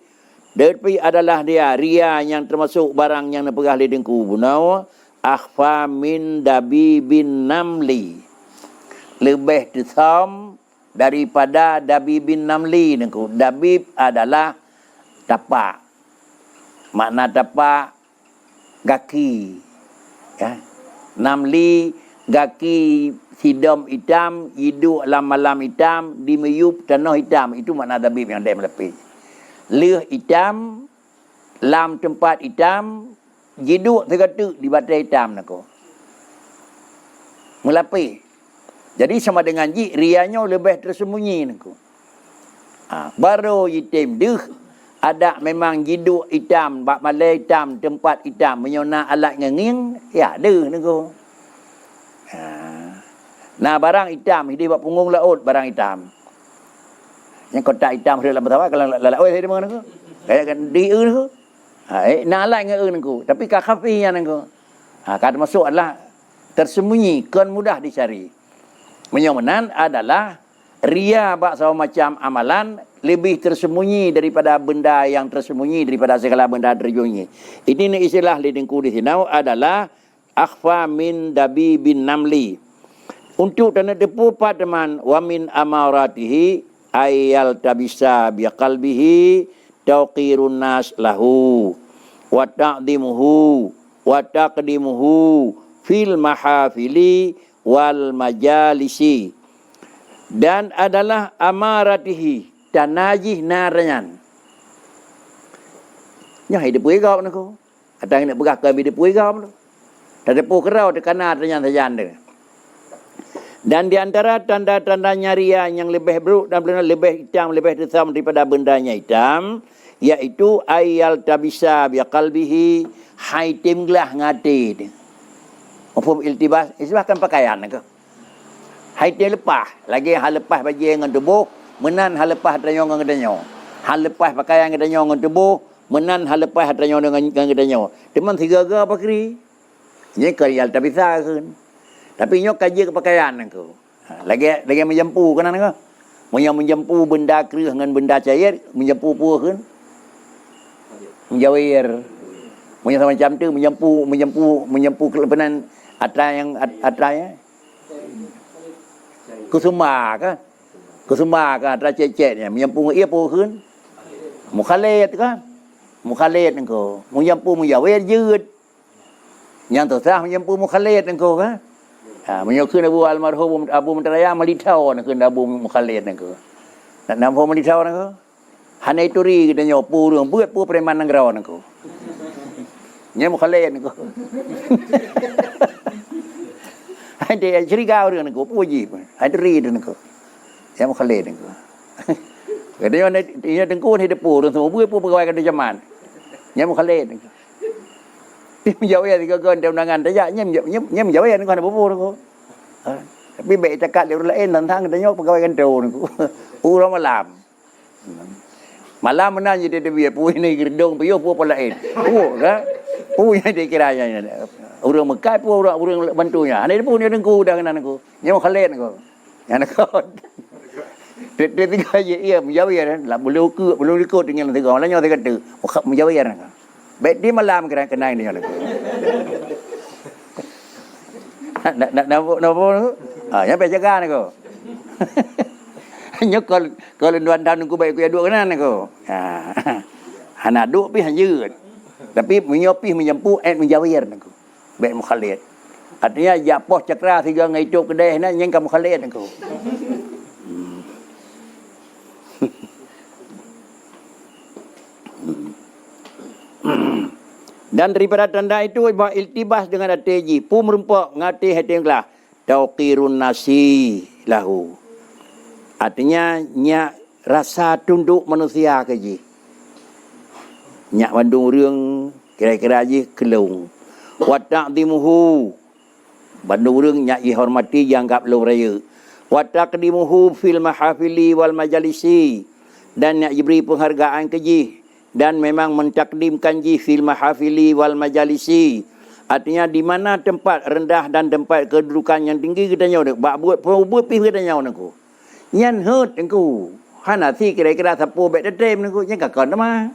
Tetapi adalah dia ria yang termasuk barang yang napegah li dengku bunau. Akhfa min dabibin namli. Lebih desam daripada dabibin namli dengku. Dabib adalah tapak. Makna tapak gaki. Ya. Namli gaki hidam hitam, hidup lam-lam hitam, di meyup tanah hitam. Itu makna dabib yang dia melepis. Leh hitam, lam tempat hitam, hidup tergatuk di batai hitam nak. Melapis. Jadi sama dengan jik, rianya lebih tersembunyi nak. Baru hitam deh. Ada memang hidup hitam, bak malai hitam, tempat hitam, menyona alat ngenging, ya deh nak. Nah barang hitam, hidup punggung laut barang hitam. Yang kotak hitam dalam betawai kalau laut saya mana ko? Kayak kan di ko. Nah alat ngeng ko. Tapi khafi yang ko. Kata masuk adalah tersembunyi, kan mudah dicari. Menyamanan adalah ria bak sama macam amalan lebih tersembunyi daripada benda yang tersembunyi, daripada segala benda tersembunyi. Ini istilah lidengku di sini adalah akhfa min dabibin namli. Untuk tanda depu pak teman wa min amaratihi ayal tabisa bi qalbihi tawqirun nas lahu wa ta'dimuhu wa taqdimuhu fil mahafili wal majalisi. Dan adalah amaratihi tanajih naranyan. Nya hidup gau nak ko. Atang nak begah kami hidup gau tu. Terdepu kerau tekana terjan dia. Dan di antara tanda-tanda ria yang lebih buruk dan lebih hitam, lebih hitam daripada bendanya hitam, iaitu ayal tabisa bi qalbihi haitim gelah ngati. Mafhum iltibas, isbahkan pakaian ke. Haitim lepas, lagi hal lepas baju dengan tubuh, menan hal lepas tanyong dengan danyo. Hal lepas pakaian dengan danyo dengan tubuh, menan hal lepas tanyong dengan danyo. Teman tiga ke apa kiri? Ini karial tabisa kan. Tapi nyok kaji kepakaian aku. Lagi menjempu kan aku. Menjempu benda kerih dengan benda cair, menjempu pua kan. Menjawir. Macam tu menjempu kelebihan atranya. Kusuma kan. Atra cecetnya menjempu ia pua kan. Mukhalet kan. Mukhalet aku. Menjempu menjawir jeut. Yang tu sah menjempu mukhalet aku kan. Menyokun Abu almarhum Abu Menteraya Malitau nak kena Abu Mukhalid nak. Nak nampak Malitau nak. Hanai turi kita nyopu rumah buat pu preman nang grau nak. Nya Mukhalid nak. Hai dia cerita orang nak puji. Hai turi nak. Ya Mukhalid nak. Kadang dia tengku ni depu rumah semua buat pu pegawai kada zaman. Nya Mukhalid nak. Menjawab ya tiga kan dia undangan dia nyem jawab ya kan apa tu. Tapi baik cakap dia lain tentang dia nyok pegawai kantor tu. Orang malam mana jadi dia biar puih ni gerdong piyo pu apa lain. Kan? Puih dia kiranya. Orang Mekah pu orang bantunya. Ini pun dia dengku dah kan aku. Nyem Khalid aku. Yang aku. Dia tiga je ia menjawab ya lah belum ikut dengan tiga orang lain dia kata menjawab ya nak. Baik dia malam kena ini oleh. Nak yang baik jaga nak ko. Nyok kalau duan tahun aku baik aku dua kena nak ko. Anak duk pi hanjut. Tapi menyopi menyempu menjawir nak ko. Baik Mukhalid. Artinya japoh cakra tiga ngai tok kedai na nyeng kamu Mukhalid nak ko. Dan daripada tanda itu bahawa iltibas dengan ateji pu merumpak ngati hatinglah tauqirun nasi lahu. Artinya nya rasa tunduk manusia ke ji. Nya bandung reung kira-kira ji kelung. Wa ta'dimuhu bandu urang nya dihormati dianggap lu raya. Wa taqdimuhu fil mahafili wal majalisi, dan nya diberi penghargaan ke ji, dan memang mentakdimkan ji fil mahafili wal majalisi. Artinya di mana tempat rendah dan tempat kedudukan yang tinggi kita nyaw bak buat pi kita nyaw nangku. Nyan hut nangku. Hana si kira-kira sapu bek tetem nangku nya kakon ma.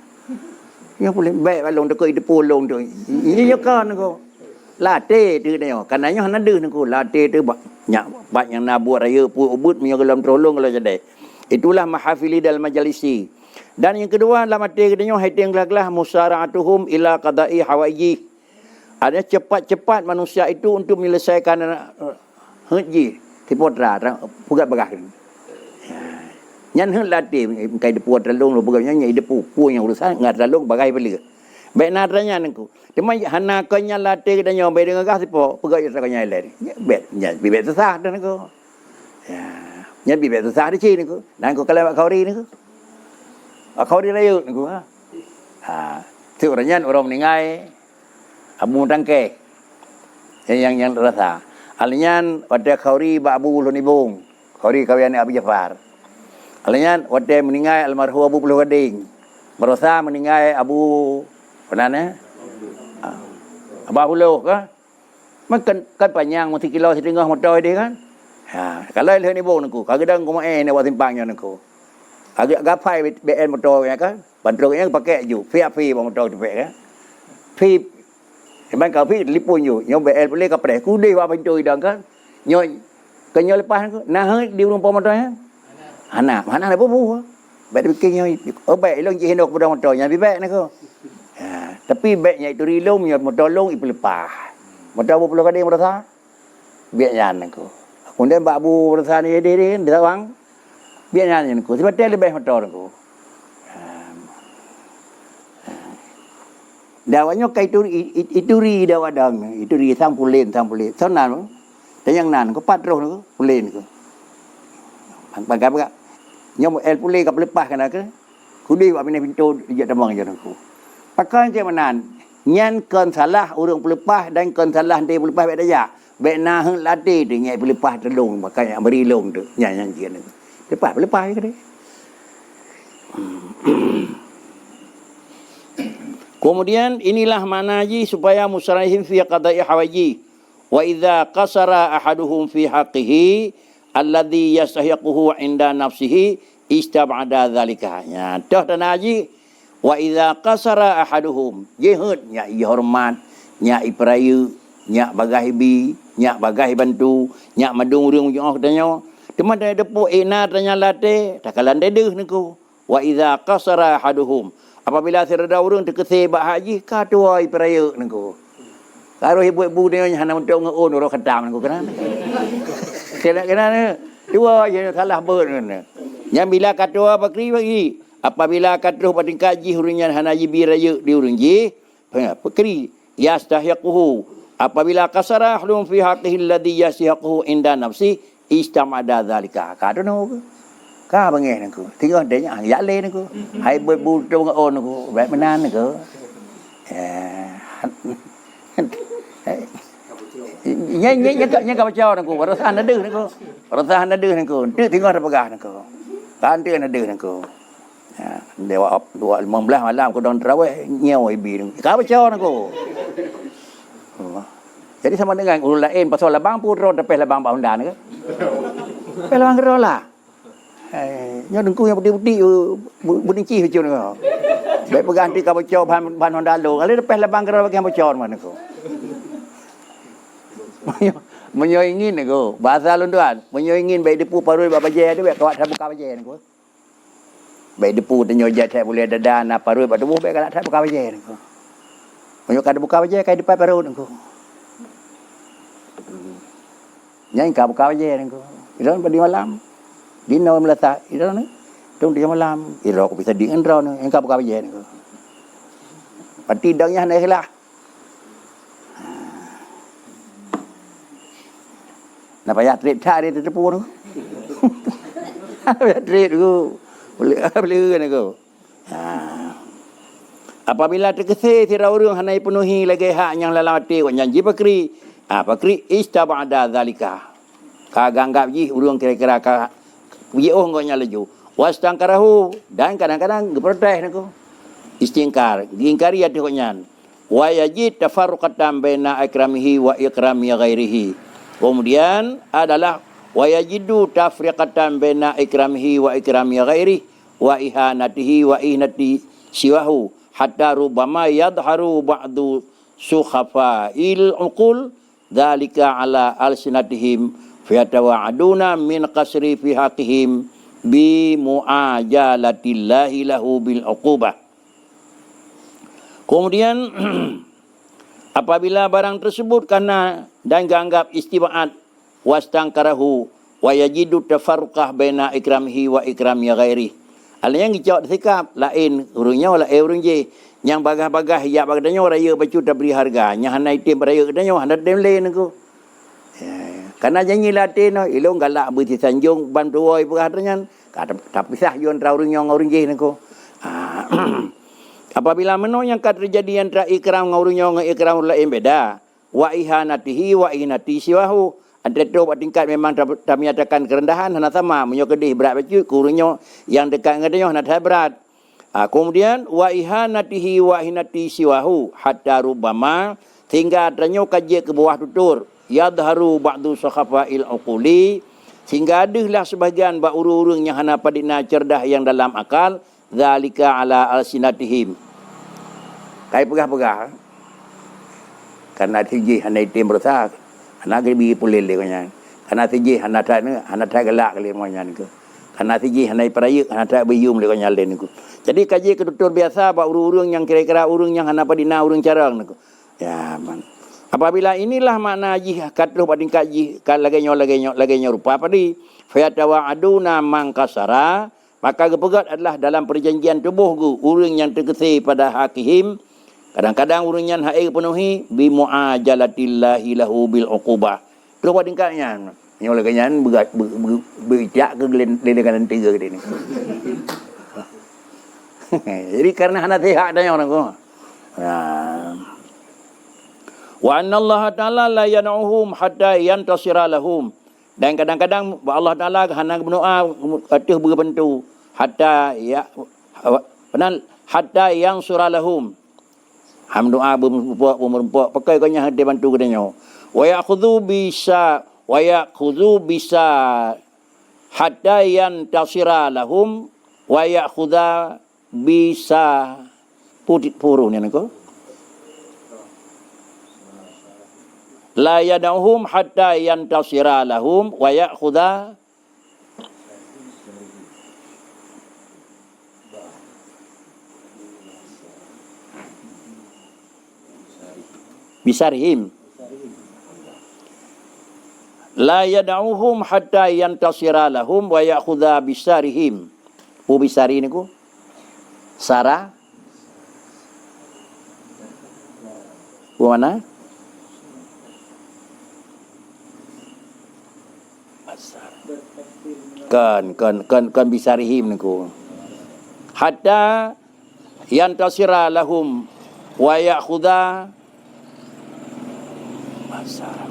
Yang boleh bek balong dekat depo long tu. Ini kan nangku. Late tu nyaw. Kananya hana deuh nangku. Late tu bak yang nak buat raya pu ubud punya gelam tolong kalau jadi. Itulah mahafili dal majalisi. Dan yang kedua dalam mati kita nyaw haiting gelah musara'atuhum ila qada'i hawaiji. Ada cepat-cepat manusia itu untuk menyelesaikan haji tipotra pugat bagah. Nyan hen latih kai depu terlong lo pugat nyan depu pu yang urusan ngat terlong bagai beli. Baik nadranya nangku. Demai hana kanya latih dan nyobai dengan gas tipo pugat yo sakanya le. Bet nyan bibet sesah dan nangku. Ya. Nyan bibet sesah di sini nangku. Nangku kalau kauri nangku. Kauri rayu nangku ha. Ha, tu orang meninggal abu tangke yang rasa alinyan wada khauri ba abu ulun ibung khauri kawian Abu Jafar alinyan wada meninggal almarhum Abu Puluh Gading merasa meninggal Abu mana Abu Puluh ka makan kan panjang mesti kilo setengah motor dia kan ha kalau ulun ibung nangku kadang ko mae ne wa simpangnya nangku agak gapai BN motor ya kan bantroknya pakai ju fi motor tu kan fi Memang kau pergi telefon you, nyo BL boleh kau pergi. Kudai buat pintu hidang kan. Nyo kenyo lepas aku. Nah, di rumah motornya. Anak, mana ada bubu. Baik fikir nyo. Oh baik, long je hendak pada motornya. Lebih baik nak kau. Ya, tapi baiknya itu rilong, nyo motor long ipu lepas. Motor Abu Puluh Gading merasa. Biarnya nak kau. Kemudian Pak Abu merasa ni dia tawang. Biarnya nak kau. Sebab dia lebih motor nak kau. Dawanya kai itu ri dawa dang itu ri sang pulen sonanแต่ยังนานก็ปัดโรนก็pulen ko pagka nyom el pulen ka lepas kana ke kudi wa bini pintu dia demang je aku pakai je manan nyan kan salah urang pelepah dan kan salah dia pelepah bek daya bek na hang lati de ngai pelepah terlong pakai beri long tu nyan je ni lepas ke dia. Kemudian inilah makna haji supaya musarihim fi qada'i hawaji. Wa idza qasara ahaduhum fi haqqihi alladhi yastahiquhu 'inda nafsihi istab'ada dzalika. Ya, dah dan haji wa idza qasara ahaduhum jihad nya hormat, nya iprayu, nya bagai bi, nya bagai bantu, nya madung urang jo katanya. Teman ada depo ina tanya late, takalan dedeh niku. Wa idza qasara ahaduhum apabila serada urang terkesih bak haji katua iperaya nengko. Karo ibu-ibu dia hanya untuk ngeun orang kedam nengko kenapa? Kenapa? Dua je salah ber kan. Yang bila katua bakri bagi apabila katruh pada kaji urangnya hana jibi raya di urang ji bakri yastahiquhu apabila kasara ahlum fi haqqihi alladhi yastahiquhu inda nafsi istamada dzalika. Kadono ka bangeh nangku tinggal dia ya le nangku hai bu tu on nangku baik menan nangku nya ka bacau nangku rasa anda deuh nangku tu tinggal ada pegah nangku kan tu ada deuh nangku dewa 15 malam ku don tarawih nyau ibi nangku ka bacau nangku jadi sama dengan ulun lain pasal labang putro tapi labang baundan ke labang gerola nhớ đừng cúi đi đi budi chi hết trơn rồi bé pegang di kapal cau ban Honda lo kali lepas labang kerana pakai bocor mana ko menyo ingin ko bahasa Londoan menyo ingin baik depu paroi baba je dia kawat tak buka baje ko baik depu tenyo jat saya boleh dadan apa paroi badu baik kalau tak buka baje ko menyo kada buka baje kai depan paroi ko nyai ka buka baje ko iron pada malam Dino meletak, itu ni, tung dia malam, irok bisa diindraw ni, engkau buka baje ni. Pati dangnya naik lah. Napa ya trip cari tu tepu tu? Ya trip tu, boleh ni ko. Apabila terkesih tira urang hanai penuhi lagi hak yang lalati ko janji bakri Pakri istaba'da zalika. Ka ganggap ji urang kira-kira ka ye oh ngonya leju. Wastangkarahu dan kadang-kadang geprotes nako. Istingkar, ingkari ya nyan. Wa yajid tafarruqatan baina ikramihi wa ikrami ghairihi. Kemudian adalah wa yajidu tafriqatan baina ikramihi wa ikrami ghairihi wa ihanatihi wa ihnati siwahu hatta rubama yadharu ba'du sukhafa'il uqul dzalika ala alsinatihim fiyatawa'aduna min qasri fi haqqihim bi mu'ajalatillahi lahu bil uqubah. Kemudian apabila barang tersebut karena dan dianggap istiba'at wastangkarahu wa yajidu tafarruqah baina ikramihi wa ikrami ghairi. Ala yang dijawab sikap lain urungnya wala urung je yang bagah-bagah ya bagdanya raya bacu tak beri harga nya hanai tim raya kedanya handa dem lain aku. Karena janji latin no ilong galak berti sanjung ban tuoi berhatanya tapi sah yon raurungnya urung je aku. Apabila yang terjadi antara ikram ngaurunya dengan ikram lain beda. Wa ihanatihi wa ihnati siwahu. Antara dua tingkat memang tak menyatakan kerendahan. Hanya sama. Menyokadih berat baju. Kurunya yang dekat dengan dia. Hanya berat. Kemudian. Wa ihanatihi wa ihnati siwahu. Hatta rubama. Sehingga adanya kaji ke bawah tutur. Yadharu ba'du sakhafa'il uquli. Sehingga adalah sebahagian uru-urung yang hana padina cerdah yang dalam akal. Zalika ala alsinatihim. Kai pegah-pegah. Karena tiji hana itim berusaha. Hana gribi pulil le kanyan. Karena tiji hana ta gelak le kanyan ke. Karena tiji hana perayuk hana ta bayum le kanyan le niku. Jadi kaji ketutur biasa ba urung-urung yang kira-kira urung yang hana padina urung carang niku. Ya man. Apabila inilah makna haji katluh pading kaji lagenya rupa padi. Fayatawa'aduna mangkasara. Maka kepegat adalah dalam perjanjian tubuh urang yang terkesi pada hakihim. Kadang-kadang urang yang hair penuhi bi mu'ajalatillahi lahu bil uqubah. Terus buat tingkatnya. Yang oleh kenyan beritiak ke lelekan tiga ke ini. Jadi karena hana sihat dan orang ko. Wa anna Allah Ta'ala la yan'uhum hatta yantasira lahum. Dan kadang-kadang Allah Ta'ala hana berdoa atuh berbentu hatta ya hatta yang suralahum. Ham doa berempuak pakai kanya hati bantu kedanya. Wa ya'khudhu bisa hatta yantasira lahum wa ya'khudha bisa putit puru ni nako. La yad'uhum hatta yantasira lahum wa ya'khudha bisarihim. La yad'uhum hatta yantasira lahum wa ya'khudha bisarihim. Bisari niku Sarah mana? Kan bisarihim niku. Hatta yantasira lahum wa ya'khudha basar.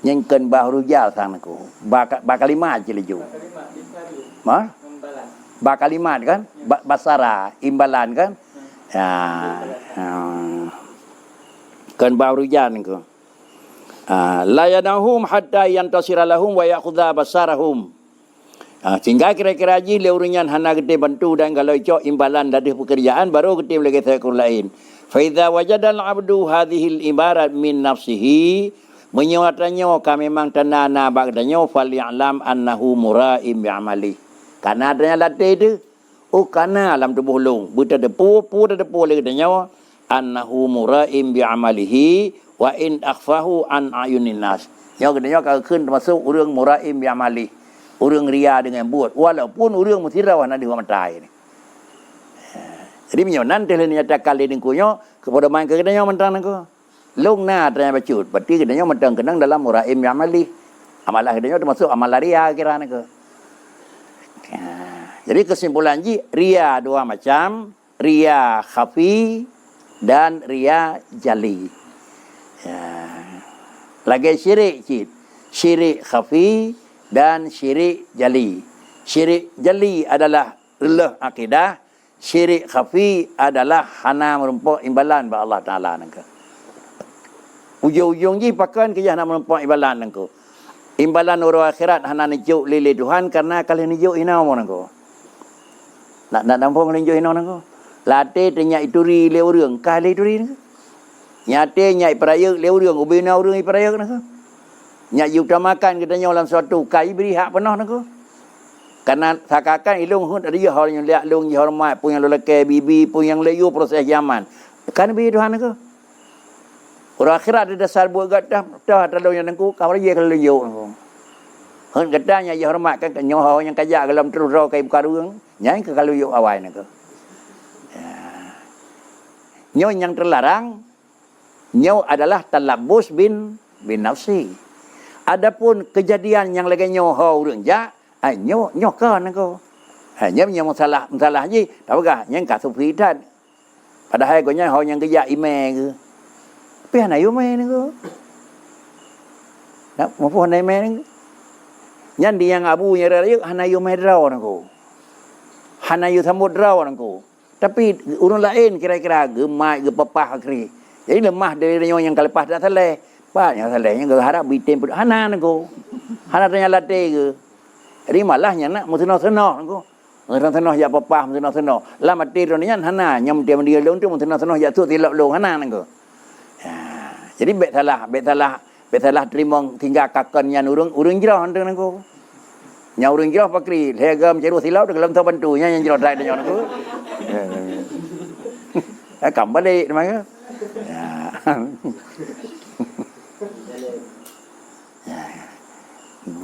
Yang kan baru jal sang niku. Bakalimat je leju. Ma? Bakalimat kan? Basara, imbalan kan? Ya. Kan baru jal niku. La yanahum hatta yantasira lahum wa ya'khudha basarahum. Sehingga kira-kira ji leurunyan hana gede bantu dan kalau cok imbalan dari pekerjaan baru gede lagi seekor lain. Fa idza wajadal abdu hadhil ibarat min nafsihi menyuatannya kami memang tanana bagdanya falyalam annahu mura'im bi amali. Karena adanya latih itu karena alam tubuh long buta depu lagi danya annahu mura'im bi amalihi wa in akhfahu an ayunin nas. Yang kedanya kalauขึ้น termasuk urang mura'im bi amali. Urang ria dengan buat walaupun urang musirah wana di matai ni. Jadi menyonan telah nyatakan le dengkunya kepada main kedanya mentang nangko. Long na ternyata bacut. Berarti kedanya mentang kenang dalam mura'im bi amali. Amalah kedanya termasuk amal ria kira nangko. Jadi kesimpulan ji, ria dua macam, ria khafi dan ria jali. Ya. Lagi syirik cik. Syirik khafi dan syirik jali. Syirik jali adalah relah akidah. Syirik khafi adalah hana merumpuk imbalan ba Allah Ta'ala nangka. Ujung-ujung ji pakan ke nak merumpuk imbalan nangka. Imbalan orang akhirat hana nijuk lili Tuhan karena kalian nijuk ina mo nangka. Nak nampung nijuk ina nangka. Late tanya ituri leu reung kali ituri nangka. Nyate nyai perayuk leu reung ubina reung perayuk nangka. Nyai utamakan katanya dalam suatu kai beri hak penuh nangka. Karena sakakan ilung hun ada hal yang lihat lung hormat pun yang lelaki bibi pun yang layu proses zaman. Kan beri Tuhan nangka. Orang akhirat ada dasar buat gadah dah dalam yang nangku kau dia kalau layu nangka. Hun katanya nyai hormat kan nyoh yang kajak dalam terus ro kai buka reung. Nyai ke kalau layu awal nangka. Nyo yang terlarang, nyo adalah talabus bin nafsi. Adapun kejadian yang lagi nyo hau renja, nyo kan ko. Nyo masalah je, tahu gak? Yang kat sufitan. Padahal ko nya hau yang kerja ime ke. Tapi ana yo me ko. Nak mo po na me. Nyan di yang abu nya rayu ana yo me draw ko. Hana yo samud draw ko. Tapi urang lain kira-kira gemai ge papah kri. Jadi lemah dari yang kalepas dak saleh. Pak yang saleh yang harap bitin pun hana nangko. Hana tanya late ke. Jadi malahnya nak musnah-sunah nangko. Musnah-sunah ya papah musnah-sunah. La mati ronian hana nyam dia mendia long tu musnah-sunah ya tu tilap long hana nangko. Jadi bet salah terima tinggal kakannya urang jerah hang nangko. Nya urang jerah pakri legam ceru silau dalam tu bantunya yang jerah dak nya nangko. Cầm balik mấy á.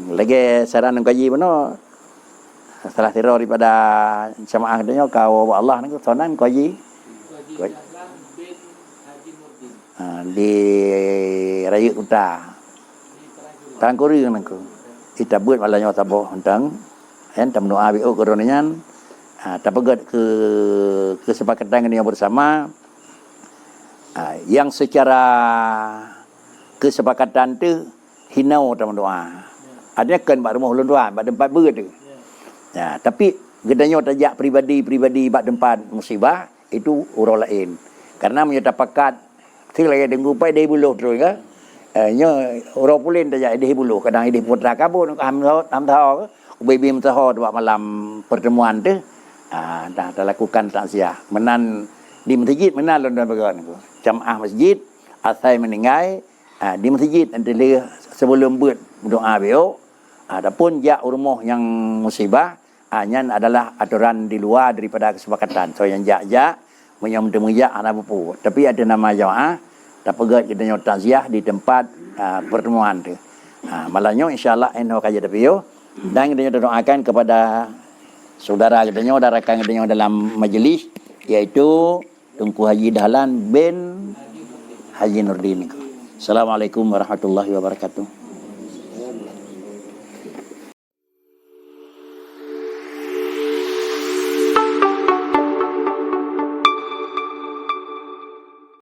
Lagi saran ng kaji no salah teror daripada jamaah katanya kau Allah ni sonan kaji di Raya Kuta Tangkuri nangku kita buat malahnya sabo hentang hentam doa bio koronanyan terpegat ke kesepakatan yang bersama yang secara kesepakatan tu hinau dalam doa. Adanya kan bak rumah ulun tuan, bak tempat berat tu. Ya, tapi gedanya tajak pribadi bak tempat musibah itu orang lain. Karena menyatapakat silai dengu pai dei buluh terus ke. Nya orang pulin tajak dei buluh kadang dei putra kabun am thao baby mtaho buat malam pertemuan tu. Dah lakukan takziah. Menan di masjid menan lon bagan aku. Jamaah masjid asai meninggal di masjid antara sebelum buat doa beliau. Adapun jak rumah yang musibah nyan adalah aturan di luar daripada kesepakatan. So yang jak menyam-menyam anak bupu. Tapi ada nama jamaah dapat kita nyot takziah di tempat pertemuan tu. Malahnya insya-Allah eno kaja beliau dan kita doakan kepada saudara katanya rakan katanya dalam majlis iaitu Tunku Haji Dahlan bin Haji Nurdin. Assalamualaikum warahmatullahi wabarakatuh.